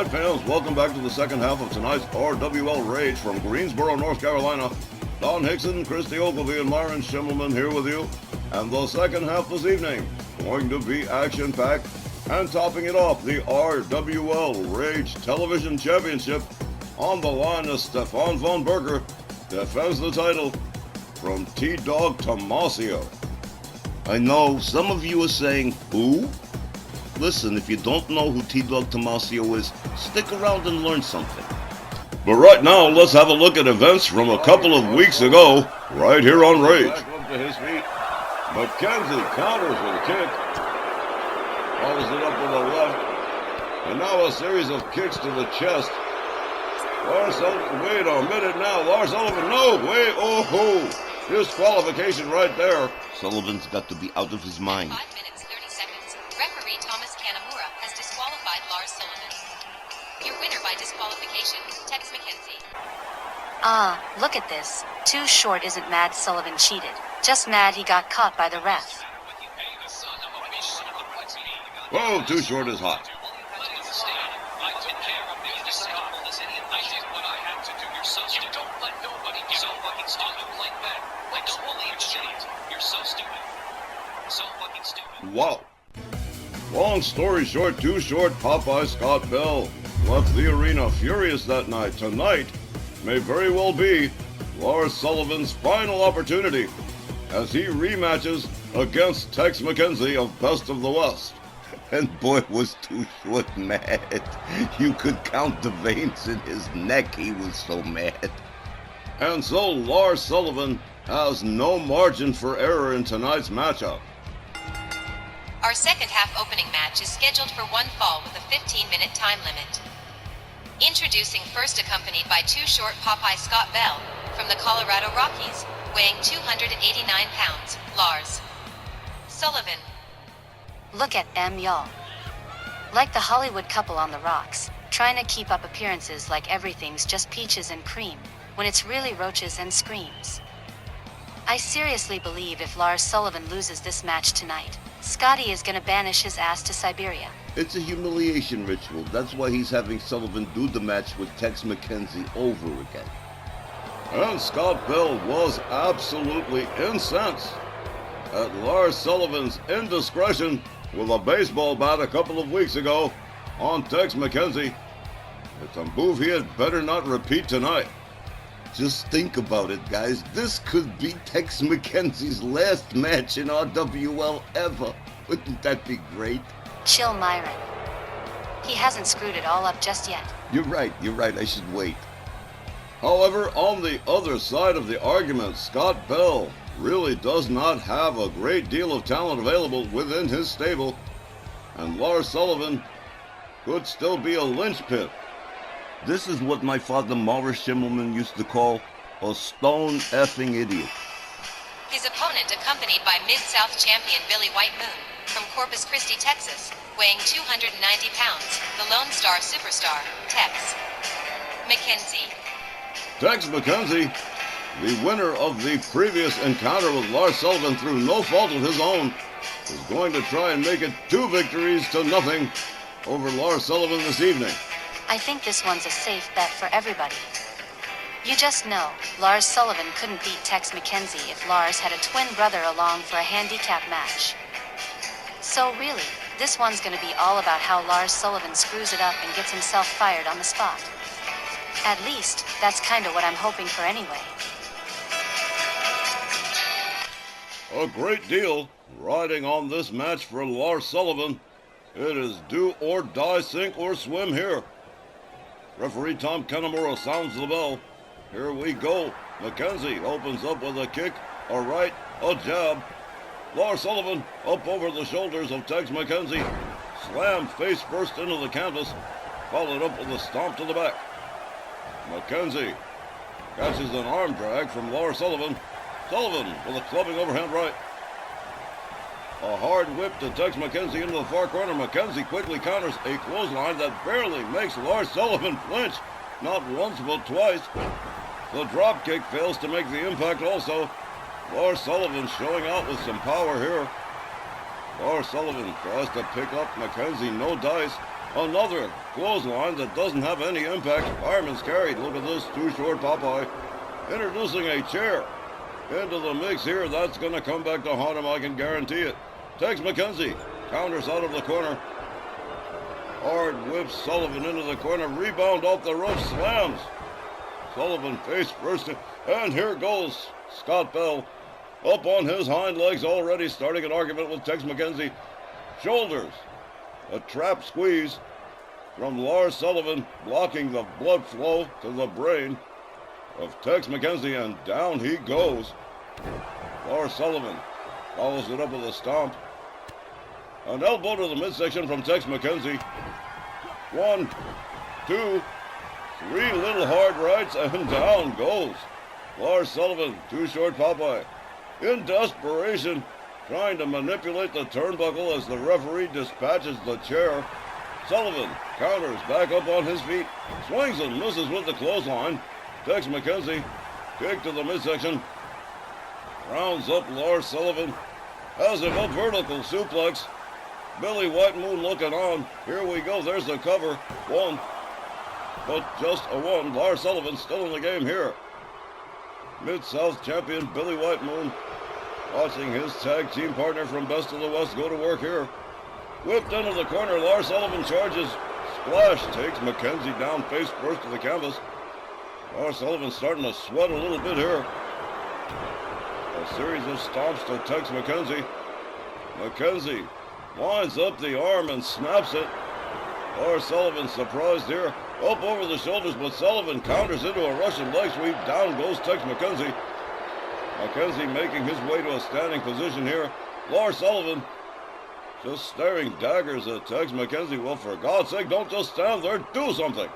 Ringside fans, welcome back to the second half of tonight's RWL Rage from Greensboro, North Carolina. Don Hickson, Christy Ogilvie, and Myron Schimmelman here with you. And the second half this evening, going to be action-packed. And topping it off, the RWL Rage Television Championship. On the line is Stefan von Berger, defends the title from T-Dog Tomasio. I know some of you are saying, who? Listen, if you don't know who T-Dog Tomasio is, stick around and learn something. But right now, let's have a look at events from a couple of weeks ago, right here on Rage. Back up to his feet. McKenzie counters with a kick. Follows it up with a left. And now a series of kicks to the chest. Lars Sullivan, wait a minute now. Lars Sullivan, no, wait, oh, disqualification right there. Sullivan's got to be out of his mind. 5 minutes, 30 seconds. Referee Thomas Kanamura has disqualified Lars Sullivan. Your winner by disqualification, TEX McKENZIE. Look at this. Too Short isn't mad Sullivan cheated. Just mad he got caught by the ref. Whoa, Too Short is hot. Wow. Long story short, Too Short, Popeye Scott Bell left the arena furious that night. Tonight may very well be Lars Sullivan's final opportunity as he rematches against Tex McKenzie of Best of the West. And boy, was Too Short mad. You could count the veins in his neck, he was so mad. And so Lars Sullivan has no margin for error in tonight's matchup. Our second half opening match is scheduled for one fall with a 15-minute time limit. Introducing first, accompanied by Too Short, Popeye Scott Bell from the Colorado Rockies, weighing 289 pounds, Lars Sullivan. Look at them, y'all. Like the Hollywood couple on the rocks, trying to keep up appearances like everything's just peaches and cream, when it's really roaches and screams. I seriously believe if Lars Sullivan loses this match tonight, Scotty is gonna banish his ass to Siberia. It's a humiliation ritual. That's why he's having Sullivan do the match with Tex McKenzie over again. And Scott Bell was absolutely incensed at Lars Sullivan's indiscretion with a baseball bat a couple of weeks ago on Tex McKenzie. It's a move he had better not repeat tonight. Just think about it, guys. This could be Tex McKenzie's last match in RWL ever. Wouldn't that be great? Chill, Myron. He hasn't screwed it all up just yet. You're right. I should wait. However, on the other side of the argument, Scott Bell really does not have a great deal of talent available within his stable, and Lars Sullivan could still be a linchpin. This is what my father Morris Schimmelman used to call a stone effing idiot. His opponent, accompanied by Mid-South champion Billy White Moon from Corpus Christi, Texas, weighing 290 pounds, the Lone Star Superstar, Tex McKenzie. Tex McKenzie, the winner of the previous encounter with Lars Sullivan through no fault of his own, is going to try and make it 2 victories to nothing over Lars Sullivan this evening. I think this one's a safe bet for everybody. You just know, Lars Sullivan couldn't beat Tex McKenzie if Lars had a twin brother along for a handicap match. So really, this one's gonna be all about how Lars Sullivan screws it up and gets himself fired on the spot. At least, that's kinda what I'm hoping for anyway. A great deal riding on this match for Lars Sullivan. It is do or die, sink or swim here. Referee Tom Kanamura sounds the bell. Here we go. McKenzie opens up with a kick, a right, a jab. Lars Sullivan up over the shoulders of Tex McKenzie. Slammed face first into the canvas, followed up with a stomp to the back. McKenzie catches an arm drag from Lars Sullivan. Sullivan with a clubbing overhand right. A hard whip to Tex McKenzie into the far corner. McKenzie quickly counters a clothesline that barely makes Lars Sullivan flinch. Not once, but twice. The drop kick fails to make the impact also. Lars Sullivan showing out with some power here. Lars Sullivan tries to pick up McKenzie, no dice. Another clothesline that doesn't have any impact. Fireman's carried. Look at this. Too short Popeye. Introducing a chair into the mix here. That's going to come back to haunt him, I can guarantee it. Tex McKenzie counters out of the corner. Hard whips Sullivan into the corner. Rebound off the rope. Slams Sullivan face first. And here goes Scott Bell up on his hind legs already, starting an argument with Tex McKenzie. Shoulders. A trap squeeze from Lars Sullivan, blocking the blood flow to the brain of Tex McKenzie, and down he goes. Lars Sullivan follows it up with a stomp. An elbow to the midsection from Tex McKenzie. 1, 2, 3 little hard rights, and down goes Lars Sullivan. Too short Popeye. In desperation, trying to manipulate the turnbuckle as the referee dispatches the chair. Sullivan counters back up on his feet, swings and misses with the clothesline. Tex McKenzie, kick to the midsection, rounds up Lars Sullivan, has him up vertical suplex. Billy White Moon looking on. Here we go, there's the cover. 1, but just a 1. Lars Sullivan still in the game here. Mid-South champion Billy White Moon watching his tag team partner from Best of the West go to work here. Whipped into the corner, Lars Sullivan charges. Splash takes McKenzie down face first to the canvas. Lars Sullivan starting to sweat a little bit here. A series of stomps to Tex McKenzie. McKenzie winds up the arm and snaps it. Lars Sullivan surprised here. Up over the shoulders, but Sullivan counters into a Russian leg sweep. Down goes Tex McKenzie. McKenzie making his way to a standing position here. Lars Sullivan just staring daggers at Tex McKenzie. Well, for God's sake, don't just stand there. Do something.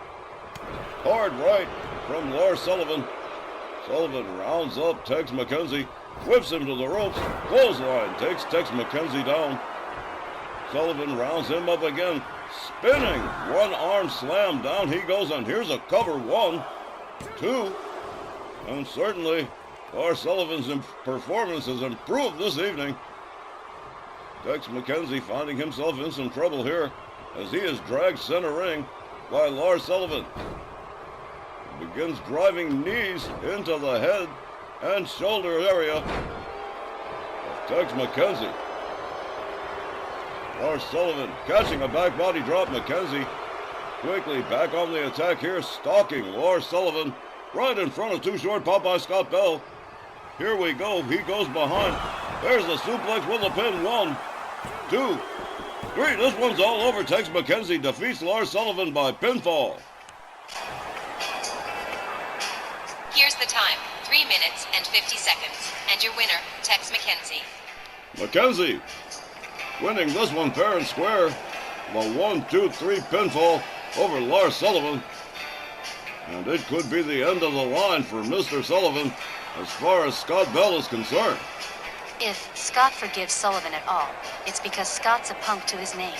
Hard right from Lars Sullivan. Sullivan rounds up Tex McKenzie. Whips him to the ropes. Clothesline takes Tex McKenzie down. Sullivan rounds him up again. Spinning. One arm slam. Down he goes, and here's a cover. 1, 2. And certainly Lars Sullivan's performance has improved this evening. Tex McKenzie finding himself in some trouble here as he is dragged center ring by Lars Sullivan. Begins driving knees into the head and shoulder area of Tex McKenzie. Lars Sullivan catching a back body drop. McKenzie quickly back on the attack here, stalking Lars Sullivan right in front of Too Short Popeye Scott Bell. Here we go. He goes behind. There's the suplex with a pin. 1, 2, 3. This one's all over. Tex McKenzie defeats Lars Sullivan by pinfall. Here's the time, 3 minutes and 50 seconds. And your winner, Tex McKenzie. McKenzie winning this one fair and square. The 1, 2, 3 pinfall over Lars Sullivan. And it could be the end of the line for Mr. Sullivan as far as Scott Bell is concerned. If Scott forgives Sullivan at all, it's because Scott's a punk to his name.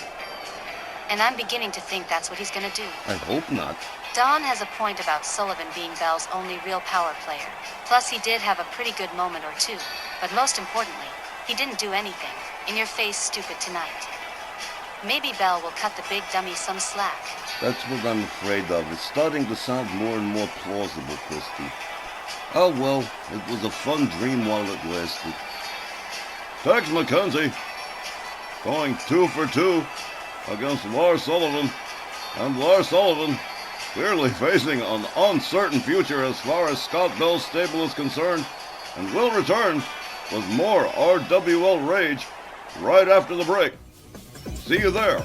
And I'm beginning to think that's what he's gonna do. I hope not. Don has a point about Sullivan being Bell's only real power player. Plus, he did have a pretty good moment or two. But most importantly, he didn't do anything in-your-face stupid tonight. Maybe Bell will cut the big dummy some slack. That's what I'm afraid of. It's starting to sound more and more plausible, Christy. Oh well, it was a fun dream while it lasted. Tex McKenzie going 2 for 2 against Lars Sullivan. And Lars Sullivan clearly facing an uncertain future as far as Scott Bell's stable is concerned. And will return with more RWL Rage right after the break. See you there.